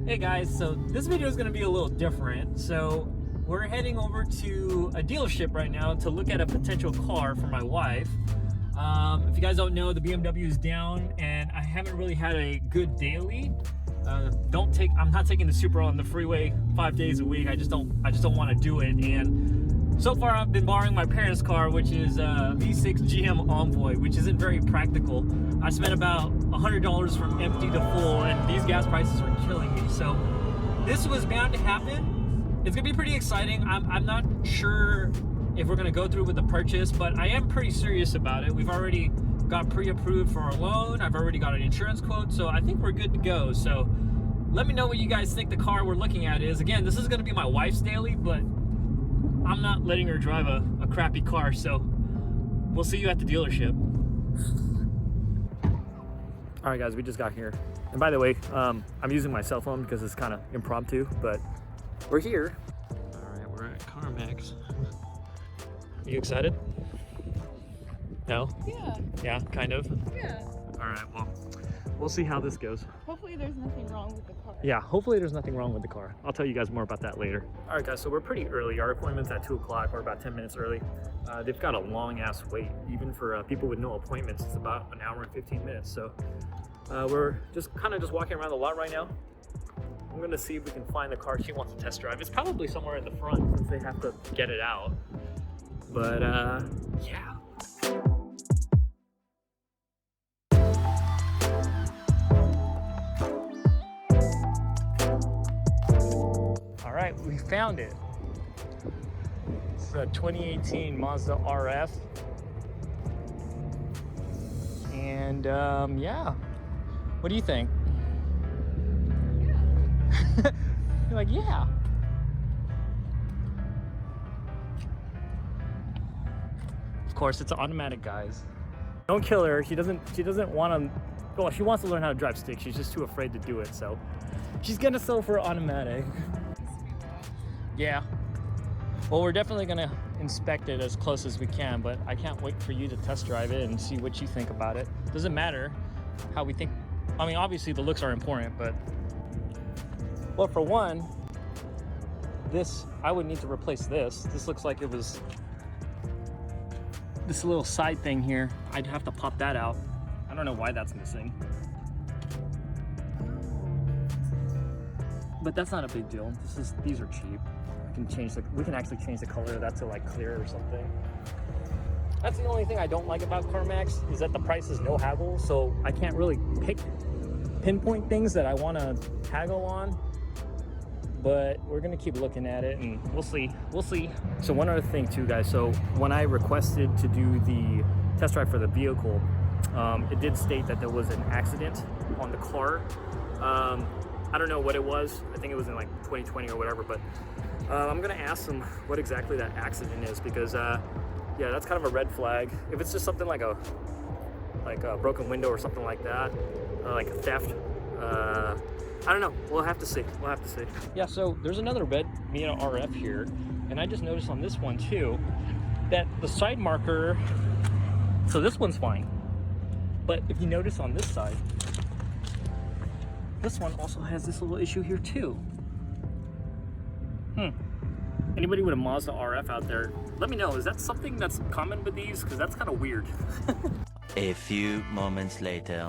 Hey guys, so this video is going to be a little different. So we're heading over to a dealership right now to look at a potential car for my wife. If you guys don't know, the BMW is down and I haven't really had a good daily. I'm not taking the Supra on the freeway 5 days a week. I just don't want to do it. And so far I've been borrowing my parents' car, which is a V6 GM Envoy, which isn't very practical. I spent about $100 from empty to full, and these gas prices are killing me. So this was bound to happen. It's gonna be pretty exciting. I'm not sure if we're gonna go through with the purchase, but I am pretty serious about it. We've already got pre-approved for our loan. I've already got an insurance quote, so I think we're good to go. So let me know what you guys think the car we're looking at is. Again, this is gonna be my wife's daily, but I'm not letting her drive a crappy car, so we'll see you at the dealership. All right, guys, we just got here. And by the way, I'm using my cell phone because it's kind of impromptu, but we're here. All right, we're at CarMax. Are you excited? No? Yeah. Yeah, kind of? Yeah. All right, well, we'll see how this goes. Hopefully there's nothing wrong with the car. Yeah, hopefully there's nothing wrong with the car. I'll tell you guys more about that later. All right, guys, so we're pretty early. Our appointment's at 2 o'clock. We're about 10 minutes early. They've got a long-ass wait. Even for people with no appointments, it's about an hour and 15 minutes. So we're just walking around the lot right now. I'm gonna see if we can find the car she wants to test drive. It's probably somewhere in the front since they have to get it out. But yeah. All right, we found it. It's a 2018 Mazda RF. And yeah, what do you think? Yeah. You're like, yeah. Of course, it's automatic, guys. Don't kill her. She doesn't want to. Well, she wants to learn how to drive stick. She's just too afraid to do it. So she's gonna sell for automatic. Yeah. Well, we're definitely gonna inspect it as close as we can, but I can't wait for you to test drive it and see what you think about it. Doesn't matter how we think. I mean, obviously the looks are important, but well, for one, this, I would need to replace this. This looks like it was this little side thing here. I'd have to pop that out. I don't know why that's missing, but that's not a big deal. These are cheap. We can actually change the color of that to like clear or something. That's the only thing I don't like about CarMax, is that the price is no haggle, so I can't really pinpoint things that I want to haggle on. But we're gonna keep looking at it and we'll see. So one other thing too, guys, so when I requested to do the test drive for the vehicle, it did state that there was an accident on the car. I don't know what it was. I think it was in like 2020 or whatever, but I'm gonna ask them what exactly that accident is, because yeah, that's kind of a red flag. If it's just something like a broken window or something like that, like a theft, I don't know. We'll have to see. Yeah, so there's another red Miata RF here, and I just noticed on this one too that the side marker, so this one's fine, but if you notice on this side, this one also has this little issue here too. Anybody with a Mazda RF out there, let me know. Is that something that's common with these? Because that's kind of weird. A few moments later.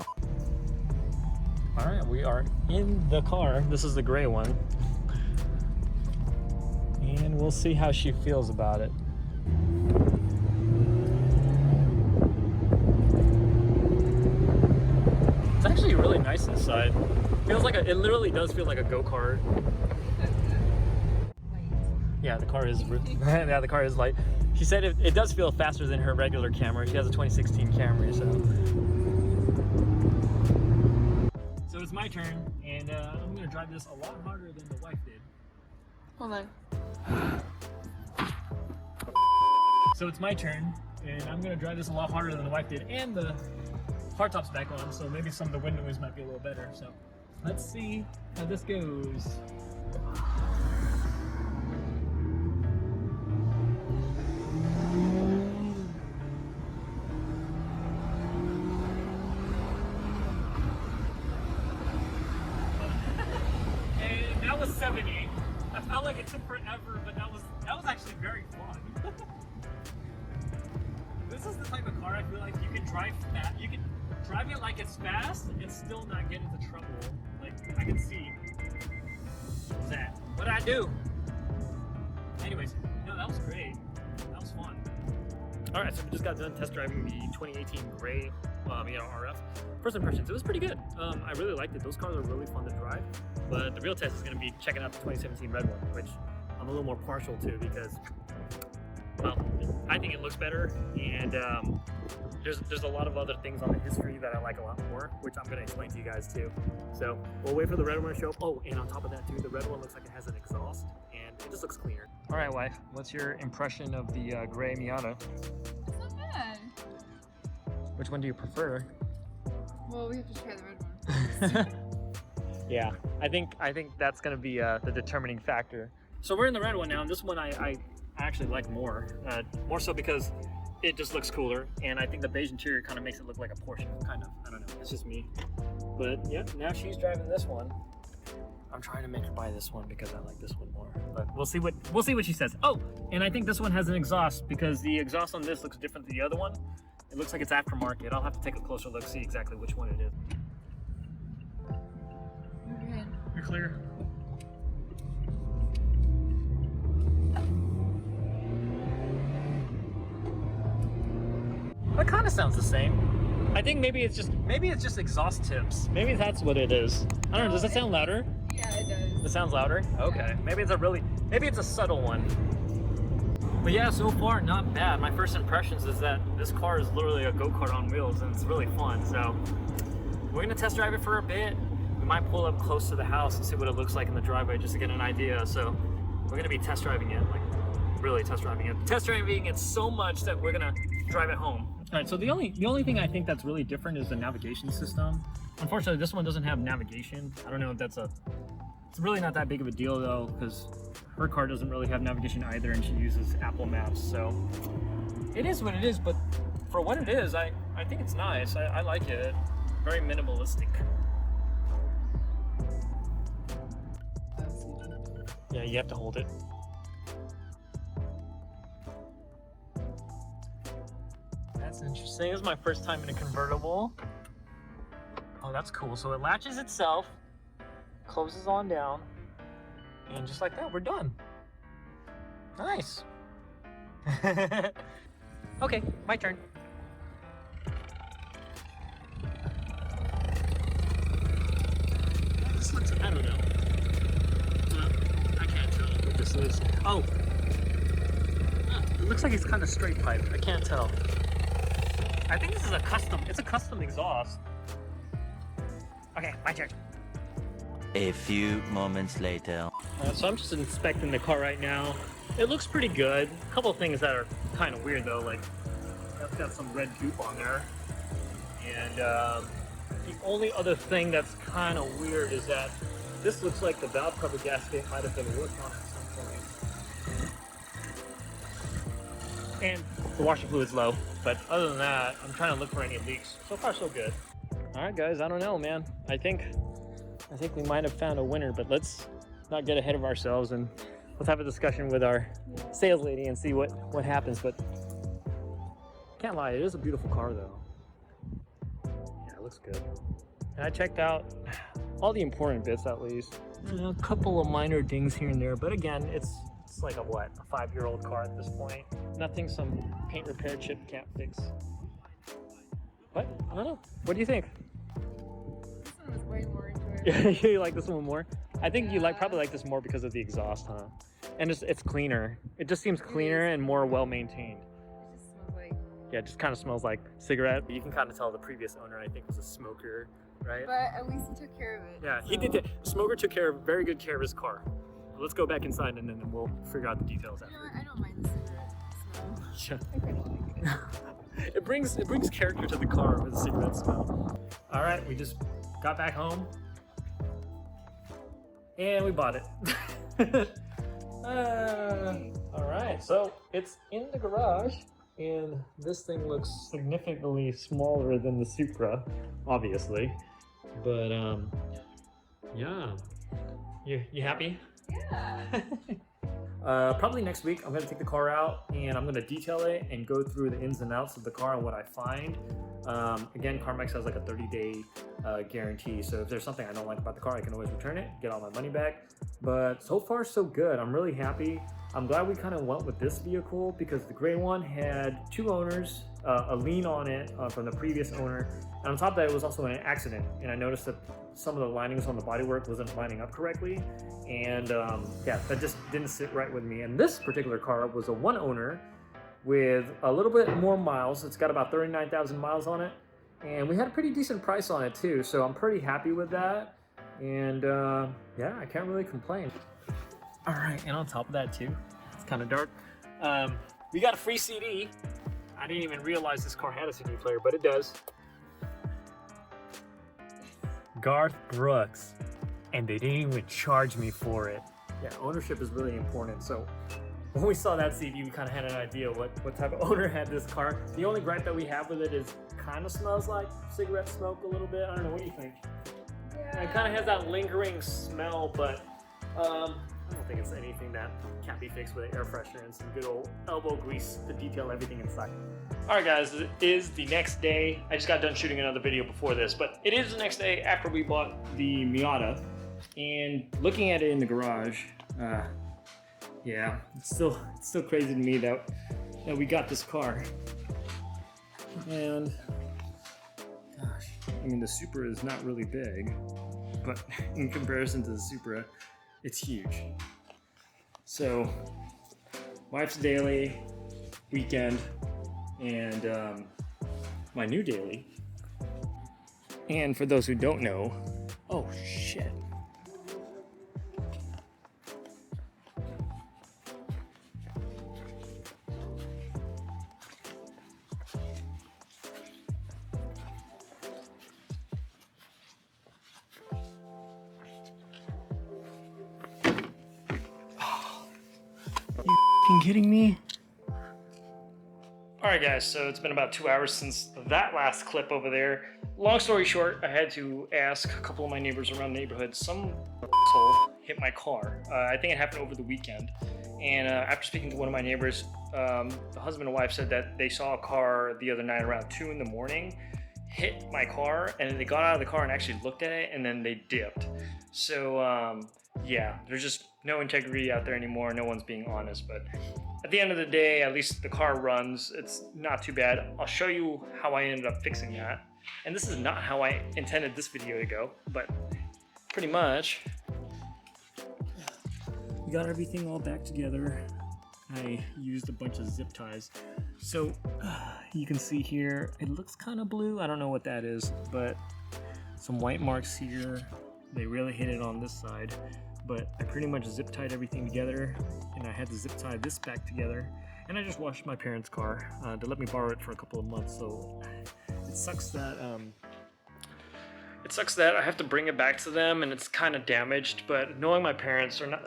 All right, we are in the car. This is the gray one. And we'll see how she feels about it. It's actually really nice inside. Feels like it literally does feel like a go-kart. Yeah, the car is yeah, the car is light. She said it does feel faster than her regular Camry. She has a 2016 Camry, so it's my turn, and I'm gonna drive this a lot harder than the wife did. Hold on. So it's my turn, and I'm gonna drive this a lot harder than the wife did, and the hardtop's back on, so maybe some of the wind noise might be a little better. So let's see how this goes. that was 70. I felt like it took forever, but that was actually very fun. This is the type of car I feel like you can drive fast. You can drive it like it's fast and still not get into trouble. Like I can see. What's that? What'd I do? Anyways, no, that was great. That was fun. All right, so we just got done test driving the 2018 gray, RF. First impressions, it was pretty good. I really liked it. Those cars are really fun to drive. But the real test is going to be checking out the 2017 red one, which I'm a little more partial to because, well, I think it looks better, and there's a lot of other things on the history that I like a lot more, which I'm going to explain to you guys too. So we'll wait for the red one to show up. Oh, and on top of that too, the red one looks like it has an exhaust, and it just looks cleaner. All right, wife, what's your impression of the gray Miata? It's not bad. Which one do you prefer? Well, we have to try the red one. Yeah, I think that's going to be the determining factor. So we're in the red one now, and this one I actually like more. More so because it just looks cooler, and I think the beige interior kind of makes it look like a Porsche, kind of. I don't know, it's just me. But yeah, now she's driving this one. I'm trying to make her buy this one because I like this one more. But we'll see what she says. Oh, and I think this one has an exhaust because the exhaust on this looks different than the other one. It looks like it's aftermarket. I'll have to take a closer look, see exactly which one it is. You're good. You're clear. That kind of sounds the same. I think maybe it's just exhaust tips. Maybe that's what it is. I don't know. Does that sound louder? Yeah, it does. It sounds louder? Okay. Maybe it's a subtle one. But yeah, so far not bad. My first impressions is that this car is literally a go-kart on wheels, and it's really fun. So we're gonna test drive it for a bit. We might pull up close to the house and see what it looks like in the driveway just to get an idea. So we're gonna be test driving it, like really test driving it. Test driving it so much that we're gonna drive it home. All right, so the only thing I think that's really different is the navigation system. Unfortunately, this one doesn't have navigation. I don't know if it's really not that big of a deal though, because her car doesn't really have navigation either, and she uses Apple Maps. So it is what it is, but for what it is, I think it's nice. I like it. Very minimalistic. Yeah, you have to hold it. That's interesting. This is my first time in a convertible. Oh, that's cool. So it latches itself, closes on down, and just like that, we're done. Nice. Okay, my turn. This looks, I don't know. I can't tell what this is. Oh, it looks like it's kind of straight pipe. I can't tell. I think this is it's a custom exhaust. Okay, my turn. A few moments later. So I'm just inspecting the car right now. It looks pretty good. A couple of things that are kind of weird though, like that's got some red goop on there. And the only other thing that's kind of weird is that this looks like the valve cover gasket might have been worked on at some point. And the washer fluid's low, but other than that, I'm trying to look for any leaks. So far, so good. All right, guys, I don't know, man. I think we might have found a winner, but let's not get ahead of ourselves and let's have a discussion with our sales lady and see what happens. But can't lie, it is a beautiful car though. Yeah, it looks good. And I checked out all the important bits at least. A couple of minor dings here and there, but again, it's like a 5-year-old car at this point. Nothing some paint repair chip can't fix. But I don't know. What do you think? This one was way more enjoyable. You like this one more? I think you probably like this more because of the exhaust, huh? And it's cleaner. It just seems cleaner and more well maintained. It just smells like. Yeah, it just kind of smells like cigarette. You can kind of tell the previous owner, I think, was a smoker, right? But at least he took care of it. Yeah, so. he did. The smoker took very good care of his car. Let's go back inside and then we'll figure out the details after. You know what? I don't mind the cigarette smell. Yeah. I kind of like it. It brings character to the car with the cigarette smell. All right, we just got back home and we bought it. All right, so it's in the garage and this thing looks significantly smaller than the Supra, obviously, but yeah. You happy? Yeah. Probably next week I'm gonna take the car out and I'm gonna detail it and go through the ins and outs of the car and what I find. Again, CarMax has like a 30-day guarantee, so if there's something I don't like about the car, I can always return it, get all my money back. But so far so good. I'm really happy. I'm glad we kind of went with this vehicle because the gray one had 2 owners, a lien on it from the previous owner, and on top of that it was also an accident, and I noticed that some of the linings on the bodywork wasn't lining up correctly, and yeah, that just didn't sit right with me. And this particular car was a 1 owner with a little bit more miles. It's got about 39,000 miles on it, and we had a pretty decent price on it too, so I'm pretty happy with that. And yeah, I can't really complain. All right, and on top of that too, it's kind of dark. We got a free CD. I didn't even realize this car had a CD player, but it does. Garth Brooks, and they didn't even charge me for it. Yeah, ownership is really important. So when we saw that CD, we kind of had an idea what type of owner had this car. The only gripe that we have with it is kind of smells like cigarette smoke a little bit. I don't know, what do you think? Yeah. It kind of has that lingering smell, but I don't think it's anything that can't be fixed with an air freshener and some good old elbow grease to detail everything inside. Alright guys, it is the next day. I just got done shooting another video before this, but it is the next day after we bought the Miata. And looking at it in the garage, yeah, it's still crazy to me that we got this car. And gosh, I mean the Supra is not really big, but in comparison to the Supra, it's huge. So, wife's daily, weekend, and my new daily. And for those who don't know, oh shit. You kidding me? Alright guys, so it's been about 2 hours since that last clip over there. Long story short, I had to ask a couple of my neighbors around the neighborhood. Some asshole hit my car. I think it happened over the weekend. And after speaking to one of my neighbors, the husband and wife said that they saw a car the other night around 2 in the morning hit my car, and then they got out of the car and actually looked at it, and then they dipped. So yeah, there's just no integrity out there anymore. No one's being honest, but at the end of the day, at least the car runs. It's not too bad. I'll show you how I ended up fixing that. And this is not how I intended this video to go, but pretty much. We got everything all back together. I used a bunch of zip ties. So you can see here, it looks kind of blue. I don't know what that is, but some white marks here. They really hit it on this side. But I pretty much zip tied everything together, and I had to zip tie this back together, and I just washed my parents' car. They let me borrow it for a couple of months, so it sucks that I have to bring it back to them, and it's kind of damaged. But knowing my parents, they're not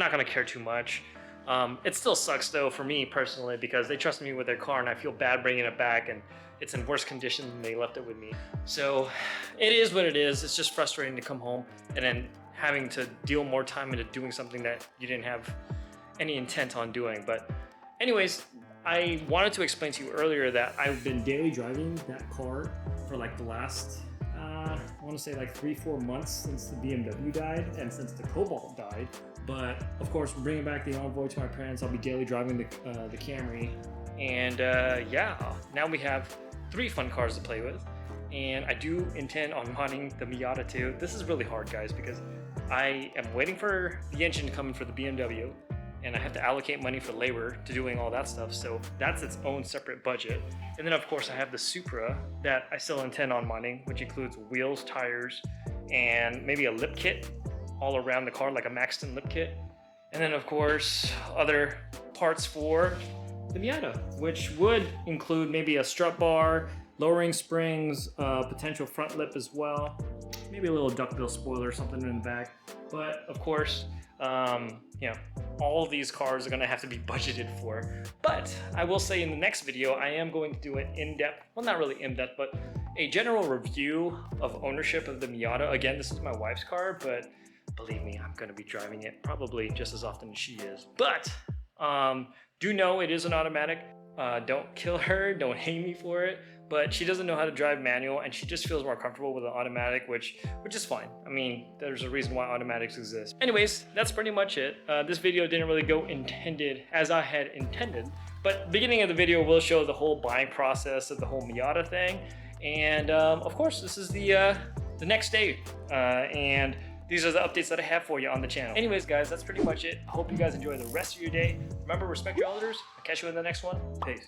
gonna care too much. It still sucks though for me personally because they trust me with their car, and I feel bad bringing it back, and it's in worse condition than they left it with me. So it is what it is. It's just frustrating to come home and then having to deal more time into doing something that you didn't have any intent on doing. But anyways, I wanted to explain to you earlier that I've been daily driving that car for like the last, I want to say like 3-4 months since the BMW died and since the Cobalt died. But of course, bringing back the Envoy to my parents, I'll be daily driving the Camry. And yeah, now we have 3 fun cars to play with. And I do intend on modding the Miata too. This is really hard, guys, because I am waiting for the engine to come in for the BMW, and I have to allocate money for labor to doing all that stuff, so that's its own separate budget. And then of course I have the Supra that I still intend on modding, which includes wheels, tires, and maybe a lip kit all around the car, like a Maxton lip kit. And then of course other parts for the Miata, which would include maybe a strut bar, lowering springs, potential front lip as well, maybe a little duckbill spoiler or something in the back. But of course, you know, all of these cars are gonna have to be budgeted for. But I will say in the next video, I am going to do an in-depth, well, not really in-depth, but a general review of ownership of the Miata. Again, this is my wife's car, but believe me, I'm gonna be driving it probably just as often as she is. But do know it is an automatic. Don't kill her, don't hate me for it. But she doesn't know how to drive manual, and she just feels more comfortable with an automatic, which is fine. I mean, there's a reason why automatics exist. Anyways, that's pretty much it. This video didn't really go intended as I had intended, but beginning of the video will show the whole buying process of the whole Miata thing. And of course, this is the next day, and these are the updates that I have for you on the channel. Anyways, guys, that's pretty much it. I hope you guys enjoy the rest of your day. Remember, respect your elders. I'll catch you in the next one. Peace.